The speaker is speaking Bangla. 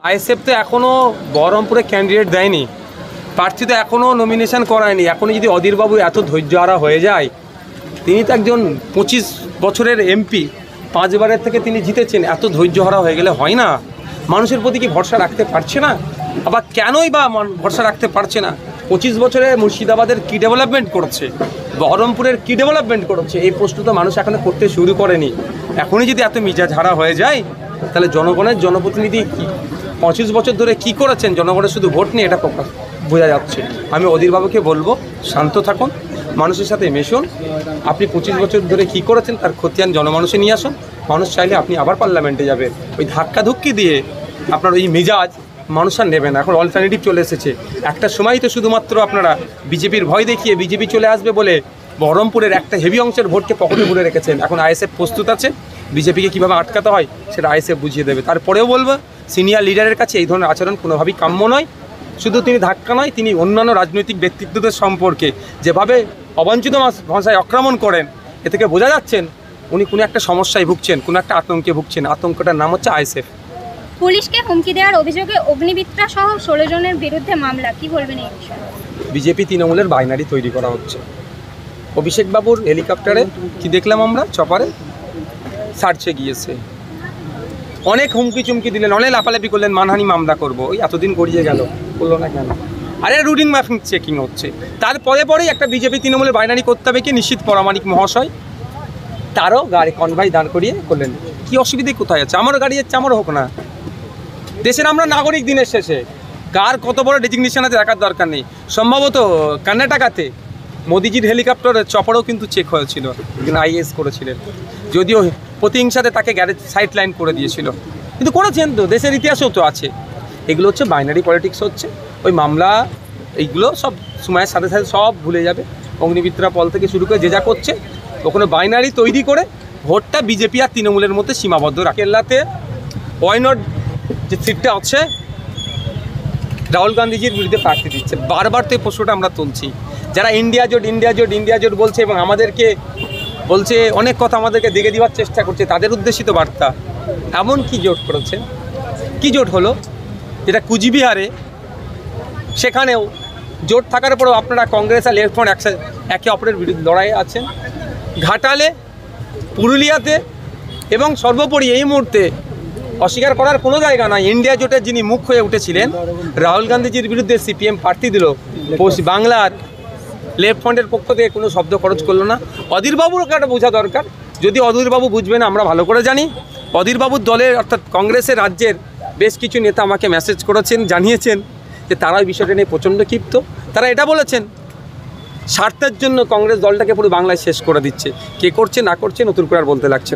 আইএসএফ তো এখনও বহরমপুরে ক্যান্ডিডেট দেয়নি, প্রার্থী তো এখনও নমিনেশন করায়নি। এখনও যদি অধীরবাবু এত ধৈর্যহারা হয়ে যায়, তিনি তো একজন 25 বছরের এমপি, 5 বারের থেকে তিনি জিতেছেন, এত ধৈর্যহারা হয়ে গেলে হয় না? মানুষের প্রতি কি ভরসা রাখতে পারছে না? আবার কেনই বা ভরসা রাখতে পারছে না? 25 বছরে মুর্শিদাবাদের কী ডেভেলপমেন্ট করেছে, বহরমপুরের কী ডেভেলপমেন্ট করেছে, এই প্রশ্ন তো মানুষ এখনও করতে শুরু করেনি। এখনই যদি এত মিজাজ হারা হয়ে যায়, তাহলে জনগণের জনপ্রতিনিধি 25 বছর ধরে কি করেছেন, জনগণের শুধু ভোট নিয়ে এটা প্রকাশ বোঝা যাচ্ছে। আমি অধীরবাবুকে বলবো, শান্ত থাকুন, মানুষের সাথে মেশুন। আপনি 25 বছর ধরে কি করেছেন তার খতিয়ান জনমানুষে নিয়ে আসুন। মানুষ চাইলে আপনি আবার পার্লামেন্টে যাবেন। ওই ধাক্কাধুক্কি দিয়ে আপনার ওই মেজাজ মানুষ আর নেবে না। এখন অল্টারনেটিভ চলে এসেছে। একটা সময় তো শুধুমাত্র আপনারা বিজেপির ভয় দেখিয়ে বিজেপি চলে আসবে বলে বহরমপুরের একটা হেভি অংশের ভোটকে পকেটে ভরে রেখেছেন। এখন আইএসএফ প্রস্তুত আছে, বিজেপিকে কীভাবে আটকাতে হয় সেটা আইএসএফ বুঝিয়ে দেবে। তারপরেও বলবো, সিনিয়র লিডারের কাছে এই ধরনের আচরণ কোনোভাবেই কাম্য নয়। শুধু তিনি ধাক্কা নয়, তিনি অন্যান্য রাজনৈতিক ব্যক্তিত্বদের সম্পর্কে যেভাবে অবাঞ্ছিত ভাষায় আক্রমণ করেন, এ থেকে বোঝা যাচ্ছেন উনি কোনো একটা সমস্যায় ভুগছেন, কোনো একটা আতঙ্কে ভুগছেন। আতঙ্কটার নাম হচ্ছে আইএসএফ। পুলিশকে হুমকি দেওয়ার অভিযোগে অগ্নিমিত্রা সহ 16 জনের বিরুদ্ধে মামলা, কি বলবেন এই বিষয়ে? বিজেপি তৃণমূলের বাইনারি তৈরি করা হচ্ছে। অভিষেক বাবুর হেলিকপ্টারে কি দেখলাম আমরা, চপারে সার্চে গিয়েছে, অনেক হুমকি চুমকি দিলেন, অনেক লাফালাফি করলেন, মানহানি মামলা করবো। ওই এতদিন গড়িয়ে গেল, করলো না কেন? আরে রুটিন ম্যাপিং চেকিং হচ্ছে। তারপরে পরেই একটা বিজেপি তৃণমূলের বাইনারি করতে হবে কি, নিশ্চিত পরামানিক মহাশয় তারও গাড়ি কনভয় দাঁড় করিয়ে করলেন। কি অসুবিধে কোথায় আছে? আমারও গাড়ি যাচ্ছে, আমারও হোক না। দেশের আমরা নাগরিক, দিনের শেষে কার কত বড় ডেজিগনেশন আছে দেখার দরকার নেই। সম্ভবত কর্ণাটকাতে মোদিজির হেলিকপ্টারের চপারও কিন্তু চেক হয়েছিল, কিন্তু আইএস করেছিলেন, যদিও প্রতিহিংসাতে তাকে গ্যারেজ সাইড লাইন করে দিয়েছিল, কিন্তু করেছেন তো, দেশের ইতিহাসেও তো আছে। এগুলো হচ্ছে বাইনারি পলিটিক্স হচ্ছে। ওই মামলা এইগুলো সব সময়ের সাথে সাথে সব ভুলে যাবে। অগ্নিমিত্রা পল থেকে শুরু করে যে যা করছে, ওখানে বাইনারি তৈরি করে ভোটটা বিজেপি আর তৃণমূলের মধ্যে সীমাবদ্ধ রাখে। কেল্লাতে ওয়াইনট যে সিটটা আছে, রাহুল গান্ধীজির বিরুদ্ধে প্রার্থী দিচ্ছে, বারবার তো এই প্রশ্নটা আমরা তুলছি। যারা ইন্ডিয়া জোট ইন্ডিয়া জোট ইন্ডিয়া জোট বলছে এবং আমাদেরকে বলছে অনেক কথা, আমাদেরকে দেখে দেওয়ার চেষ্টা করছে, তাদের উদ্দেশিত বার্তা। এমন কি জোট করেছে? কি জোট হলো? যেটা কুচবিহারে, সেখানেও জোট থাকার পরেও আপনারা কংগ্রেস আর লেফট ফ্রন্ট একে অপরের বিরুদ্ধে লড়াই আছেন। ঘাটালে, পুরুলিয়াতে এবং সর্বোপরি এই মুহূর্তে অস্বীকার করার কোনো জায়গা নয়, ইন্ডিয়া জোটের যিনি মুখ হয়ে উঠেছিলেন, রাহুল গান্ধীজির বিরুদ্ধে সিপিএম প্রার্থী দিল, বাংলার লেফট ফ্রন্টের পক্ষ থেকে কোনো শব্দ খরচ করলো না। অধীরবাবুর একটা বোঝা দরকার, যদি অধীরবাবু বুঝবেন আমরা ভালো করে জানি। অধীরবাবুর দলের অর্থাৎ কংগ্রেসের রাজ্যের বেশ কিছু নেতা আমাকে মেসেজ করেছেন, জানিয়েছেন যে তারা ওই বিষয়টা নিয়ে প্রচণ্ড ক্ষিপ্ত। তারা এটা বলেছেন, স্বার্থের জন্য কংগ্রেস দলটাকে পুরো বাংলায় শেষ করে দিচ্ছে। কে করছে না করছে নতুন করে আর বলতে লাগছে।